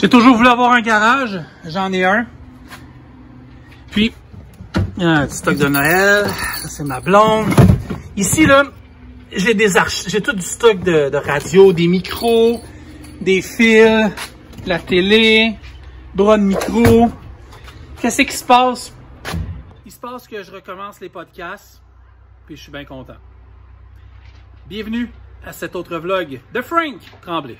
J'ai toujours voulu avoir un garage, j'en ai un. Puis, il y a un petit stock de Noël, ça c'est ma blonde. Ici, là, j'ai tout du stock de radio, des micros, des fils, la télé, bras de micro. Qu'est-ce qui se passe? Il se passe que je recommence les podcasts, puis je suis bien content. Bienvenue à cet autre vlog de Frank Tremblay.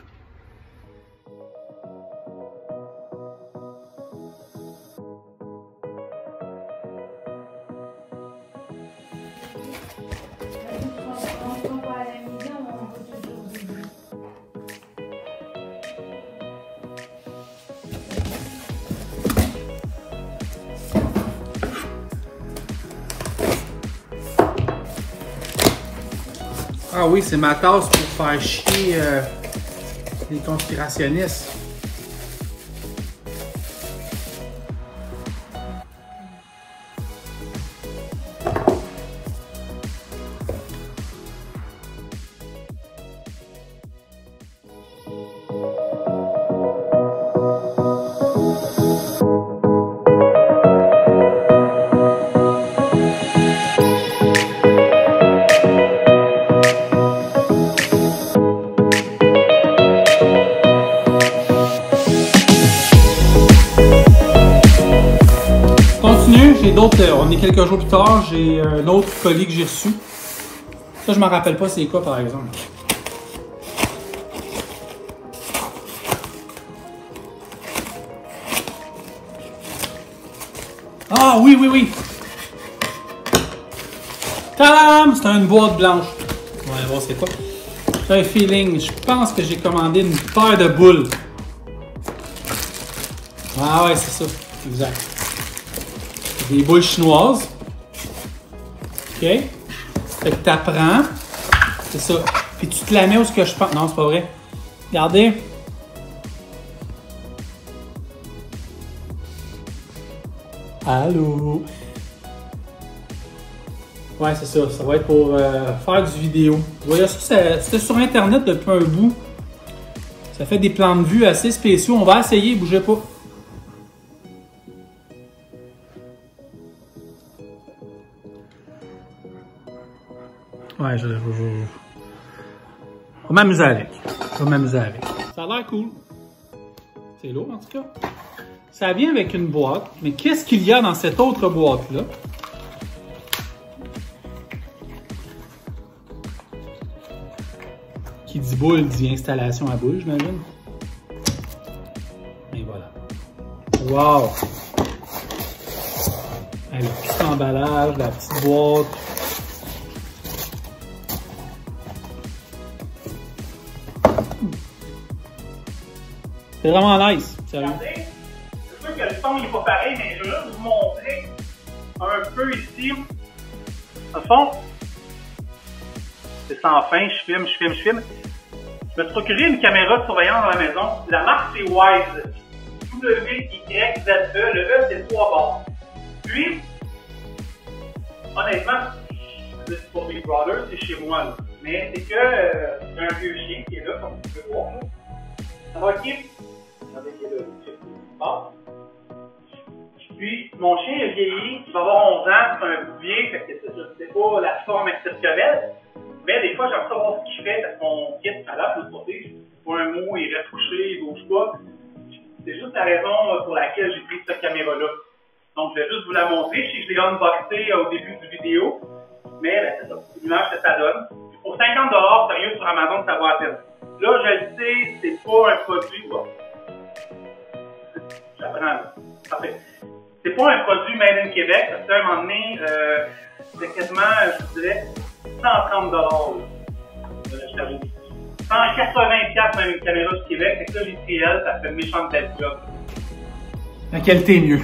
Ah oui, c'est ma tasse pour faire chier les conspirationnistes. J'ai d'autres, on est quelques jours plus tard, j'ai un autre colis que j'ai reçu. Ça, je m'en rappelle pas c'est quoi, par exemple. Ah oui, oui, oui! Tadam! C'est une boîte blanche. On va voir c'est quoi. J'ai un feeling, je pense que j'ai commandé une paire de boules. Ah ouais, c'est ça, exact. Des boules chinoises. OK? Fait que t'apprends. C'est ça. Puis tu te la mets où ce que je pense. Non, c'est pas vrai. Regardez. Allô? Ouais, c'est ça. Ça va être pour faire du vidéo. Vous voyez ça, c'était sur Internet depuis un bout. Ça fait des plans de vue assez spéciaux. On va essayer, bougez pas. Ouais, je vais m'amuser avec. Je vais m'amuser avec. Ça a l'air cool. C'est lourd en tout cas. Ça vient avec une boîte, mais qu'est-ce qu'il y a dans cette autre boîte-là? Qui dit boule dit installation à boule, j'imagine. Et voilà. Wow! Hey, le petit emballage, la petite boîte. C'est vraiment nice, sérieux. Regardez, c'est sûr que le son n'est pas pareil, mais je vais juste vous montrer un peu ici. Au fond, c'est sans fin, je filme. Je me suis procuré une caméra de surveillance dans la maison. La marque c'est Wyze. W-Y-Z-E. Le E c'est 3 barres. Puis, honnêtement, c'est pour Big Brother, c'est chez moi. Là. Mais c'est que c'est un vieux chien qui est là, comme tu peux voir. Là. Ça va qui? Regardez qu'il est là. Puis, mon chien est vieilli, il va avoir 11 ans, c'est un bouvier, fait que je ne sais pas la forme exceptionnelle, mais des fois, j'aime savoir ce qu'il fait, parce qu'on quitte à l'heure de l'autre côté, pas un mot, il reste couché, il bouge pas. C'est juste la raison pour laquelle j'ai pris cette caméra-là. Donc, je vais juste vous la montrer. Je sais que je l'ai unboxé au début du vidéo, mais ben, c'est ça, c'est l'image que ça donne. Pour 50 $, sérieux, sur Amazon, ça vaut la peine. Là, je le sais, c'est pas un produit, quoi. J'apprends, là. Parfait. C'est pas un produit made in Québec, parce qu'à un moment donné, c'est quasiment, je dirais, 130 $. Je t'avoue. 180$ même une caméra du Québec, et ça, j'ai pris elle, ça fait une méchante belle job. La qualité est mieux.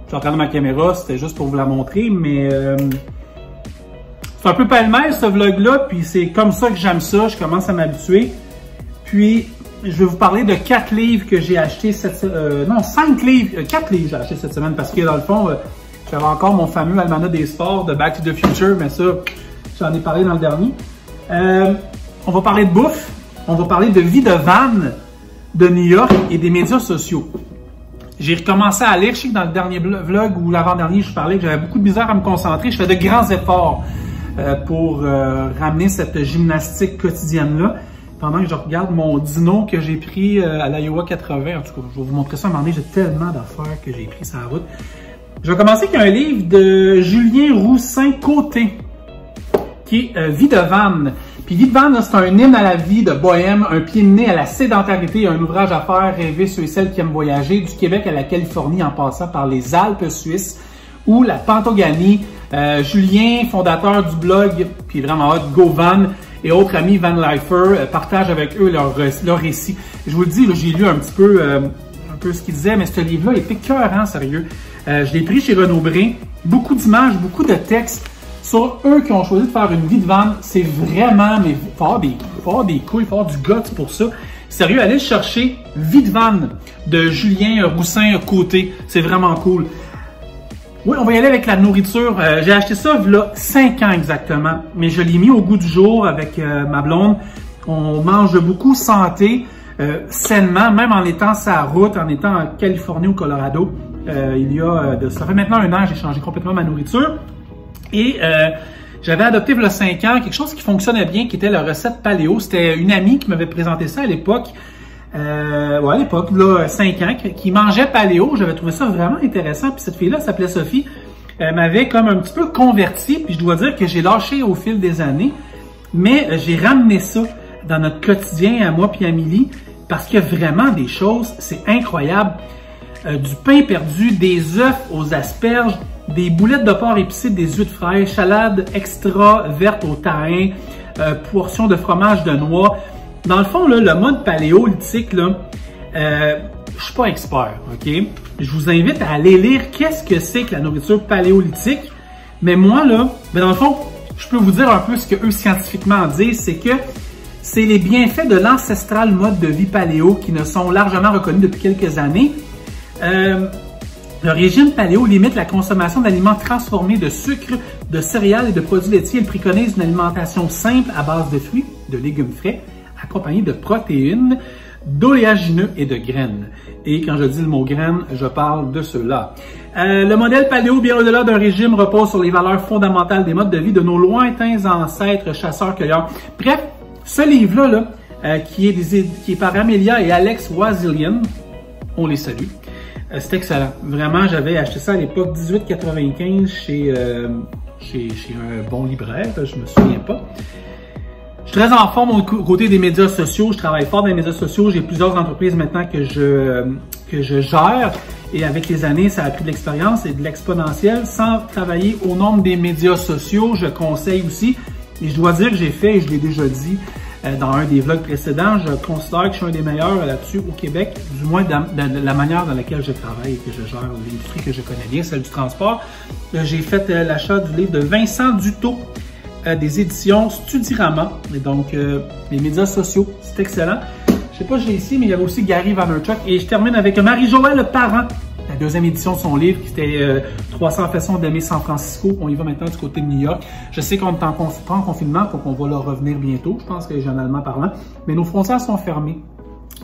Je regarde ma caméra, c'était juste pour vous la montrer, mais c'est un peu pêle-mêle ce vlog-là, puis c'est comme ça que j'aime ça, je commence à m'habituer. Puis, je vais vous parler de 4 livres que j'ai achetés cette non, 5 livres, 4 livres j'ai achetés cette semaine, parce que dans le fond, j'avais encore mon fameux Almanach des sports de Back to the Future, mais ça, j'en ai parlé dans le dernier. On va parler de bouffe, on va parler de vie de van, de New York et des médias sociaux. J'ai recommencé à lire. Je sais que dans le dernier vlog ou l'avant-dernier, je parlais que j'avais beaucoup de misère à me concentrer. Je fais de grands efforts pour ramener cette gymnastique quotidienne-là. Pendant que je regarde mon dino que j'ai pris à l'Iowa 80, en tout cas, je vais vous montrer ça à un moment donné, j'ai tellement d'affaires que j'ai pris sur la route. Je vais commencer avec un livre de Julien Roussin-Côté, qui est Vie de Van. Puis Vie de Van, c'est un hymne à la vie de bohème, un pied de nez à la sédentarité, un ouvrage à faire rêver ceux et celles qui aiment voyager, du Québec à la Californie en passant par les Alpes suisses ou la Pantoganie. Julien, fondateur du blog, puis vraiment hot, Go Van, et autres amis Van Lifer partagent avec eux leur récit. Je vous le dis, j'ai lu un peu ce qu'ils disaient, mais ce livre-là est écœurant, sérieux. Je l'ai pris chez Renaud Bré, beaucoup d'images, beaucoup de textes sur eux qui ont choisi de faire une vie de van. C'est vraiment, mais il faut avoir des couilles, il faut avoir du guts pour ça. Sérieux, allez chercher Vie de van de Julien Roussin-Côté, c'est vraiment cool. Oui, on va y aller avec la nourriture. J'ai acheté ça il y a 5 ans exactement, mais je l'ai mis au goût du jour avec ma blonde. On mange beaucoup santé, sainement, même en étant sur la route, en étant en Californie ou Colorado. Ça fait maintenant 1 an, j'ai changé complètement ma nourriture. Et j'avais adopté il y a 5 ans quelque chose qui fonctionnait bien, qui était la recette paléo. C'était une amie qui m'avait présenté ça à l'époque. À l'époque, là, 5 ans, qui mangeait paléo. J'avais trouvé ça vraiment intéressant. Puis cette fille-là s'appelait Sophie. M'avait comme un petit peu converti. Puis je dois dire que j'ai lâché au fil des années. Mais j'ai ramené ça dans notre quotidien à moi puis à Amélie. Parce qu'il y a vraiment des choses, c'est incroyable. Du pain perdu, des œufs aux asperges, des boulettes de porc épicées, des huîtres fraîches, salade extra verte au thym, portion de fromage de noix. Dans le fond, là, le mode paléolithique, là, je suis pas expert, ok? Je vous invite à aller lire qu'est-ce que c'est que la nourriture paléolithique. Mais moi, là, dans le fond, je peux vous dire un peu ce que eux scientifiquement disent, c'est que c'est les bienfaits de l'ancestral mode de vie paléo qui ne sont largement reconnus depuis quelques années. Le régime paléo limite la consommation d'aliments transformés de sucre, de céréales et de produits laitiers. Il préconise une alimentation simple à base de fruits, de légumes frais, accompagnés de protéines, d'oléagineux et de graines. Et quand je dis le mot graines, je parle de ceux-là. Le modèle paléo, bien au-delà d'un régime, repose sur les valeurs fondamentales des modes de vie de nos lointains ancêtres chasseurs-cueilleurs. Bref, ce livre-là, qui est par Amelia et Alex Wazilian, on les salue. C'est excellent. Vraiment, j'avais acheté ça à l'époque 18,95 chez un bon libraire, je me souviens pas. Je suis très en forme au côté des médias sociaux. Je travaille fort dans les médias sociaux. J'ai plusieurs entreprises maintenant que je gère. Et avec les années, ça a pris de l'expérience et de l'exponentiel. Sans travailler au nombre des médias sociaux, je conseille aussi. Et je dois dire que j'ai fait, et je l'ai déjà dit dans un des vlogs précédents, je considère que je suis un des meilleurs là-dessus au Québec, du moins de la manière dans laquelle je travaille et que je gère l'industrie que je connais bien, celle du transport. J'ai fait l'achat du livre de Vincent Dutot, des éditions Studirama, et donc les médias sociaux, c'est excellent. Je sais pas si j'ai ici, mais il y avait aussi Gary Vaynerchuk. Et je termine avec Marie-Joëlle Parent, la 2e édition de son livre qui était 300 façons d'aimer San Francisco. On y va maintenant du côté de New York. Je sais qu'on est en confinement, donc on va leur revenir bientôt, je pense que régionalement parlant. Mais nos frontières sont fermées.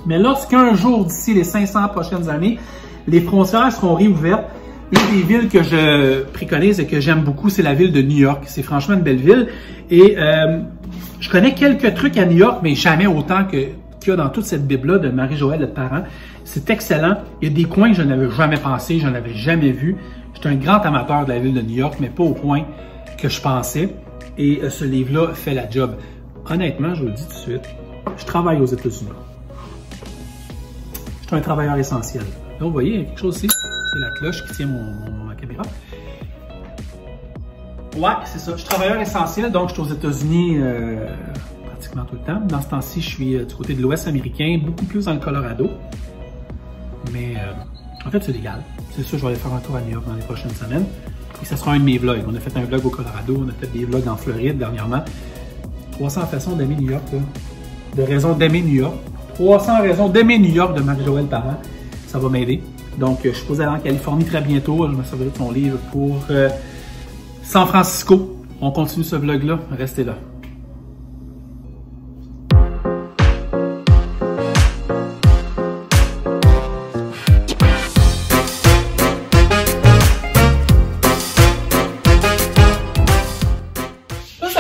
Mais lorsqu'un jour, d'ici les 500 prochaines années, les frontières seront réouvertes, une des villes que je préconise et que j'aime beaucoup, c'est la ville de New York. C'est franchement une belle ville. Et je connais quelques trucs à New York, mais jamais autant qu'il y a dans toute cette bible-là de Marie-Joëlle Parent. C'est excellent. Il y a des coins que je n'avais jamais pensé, je n'avais jamais vu. J'étais un grand amateur de la ville de New York, mais pas au point que je pensais. Et ce livre-là fait la job. Honnêtement, je vous le dis tout de suite, je travaille aux États-Unis. Je suis un travailleur essentiel. Là, vous voyez, il y a quelque chose ici. C'est la cloche qui tient ma caméra. Ouais, c'est ça. Je suis travailleur essentiel, donc je suis aux États-Unis pratiquement tout le temps. Dans ce temps-ci, je suis du côté de l'Ouest américain, beaucoup plus dans le Colorado. Mais en fait, c'est légal. C'est sûr, je vais aller faire un tour à New York dans les prochaines semaines. Et ça sera un de mes vlogs. On a fait un vlog au Colorado, on a fait des vlogs en Floride dernièrement. 300 façons d'aimer New York, là. De raisons d'aimer New York. 300 raisons d'aimer New York de Marie-Joëlle Parent. Ça va m'aider. Donc, je suis supposé aller en Californie très bientôt. Je me servirai de son livre pour San Francisco. On continue ce vlog-là. Restez là.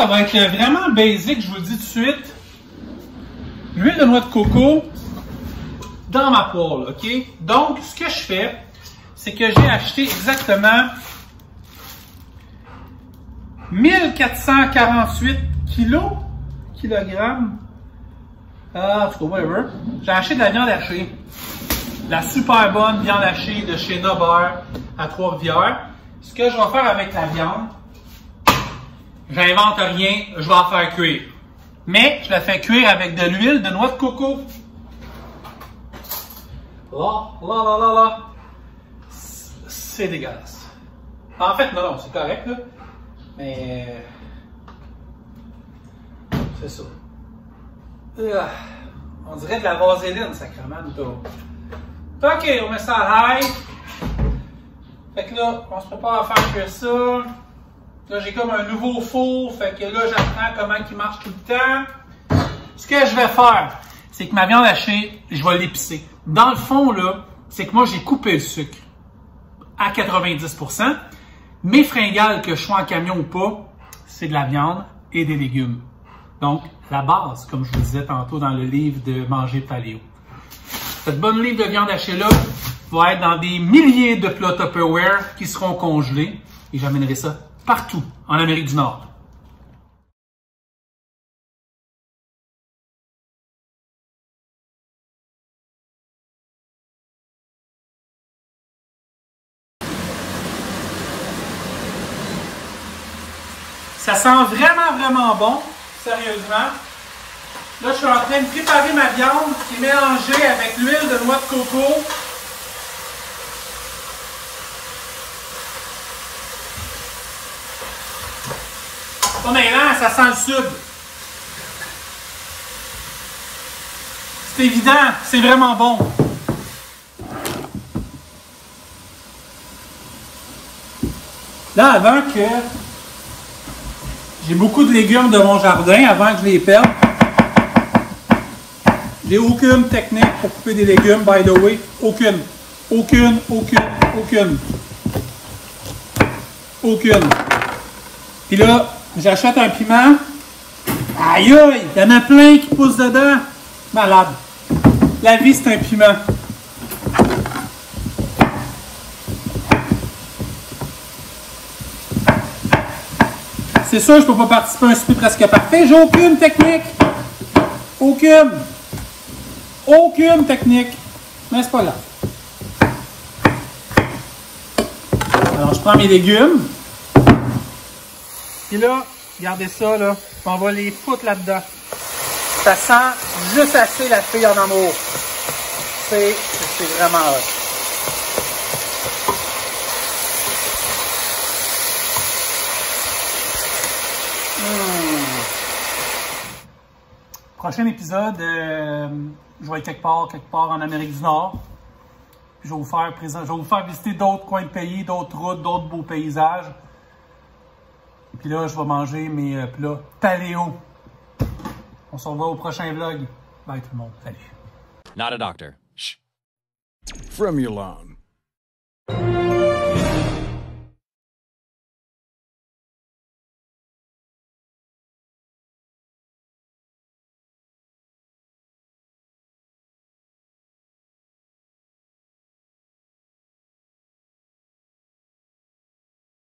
va être vraiment basique, je vous le dis tout de suite. L'huile de noix de coco dans ma poêle, OK? Donc, ce que je fais, c'est que j'ai acheté exactement 1448 kilogrammes. En tout cas, whatever. J'ai acheté de la viande hachée. La super bonne viande hachée de chez Nobert à Trois-Rivières. Ce que je vais faire avec la viande, j'invente rien, je vais la faire cuire. Mais je la fais cuire avec de l'huile de noix de coco. Là. C'est dégueulasse. En fait, non, c'est correct, là. Mais c'est ça. On dirait de la vaseline, sacrément. Ok, on met ça à l'ail. Fait que là, on se prépare à faire que ça. Là, j'ai comme un nouveau four. Fait que là, j'apprends comment il marche tout le temps. Ce que je vais faire, c'est que ma viande hachée, je vais l'épicer. Dans le fond, là, c'est que moi, j'ai coupé le sucre à 90%. Mes fringales, que je sois en camion ou pas, c'est de la viande et des légumes. Donc, la base, comme je vous disais tantôt dans le livre de Manger Paléo. Cette bonne livre de viande hachée-là va être dans des milliers de plats Tupperware qui seront congelés et j'amènerai ça partout en Amérique du Nord. Ça sent vraiment bon, sérieusement. Là, je suis en train de préparer ma viande qui est mélangée avec l'huile de noix de coco. Oh, mais là, ça sent le sud. C'est évident, c'est vraiment bon. Là, avant que j'ai beaucoup de légumes de mon jardin, avant que je les perde, j'ai aucune technique pour couper des légumes, by the way. Aucune. Puis là, j'achète un piment. Aïe aïe, il y en a plein qui poussent dedans. Malade. La vie, c'est un piment. C'est sûr, je peux pas participer à un souper presque parfait. J'ai aucune technique. Aucune technique. Mais c'est pas grave. Alors, je prends mes légumes. Et là, regardez ça, là. On va les foutre là-dedans. Ça sent juste assez la fille en amour. C'est vraiment hot. Prochain épisode, je vais être quelque part en Amérique du Nord. Puis je vais vous faire visiter d'autres coins de pays, d'autres routes, d'autres beaux paysages. Puis là, je vais manger mes plats paléo. On se revoit au prochain vlog. Bye tout le monde. Salut. Not a doctor. Shh. From your lounge.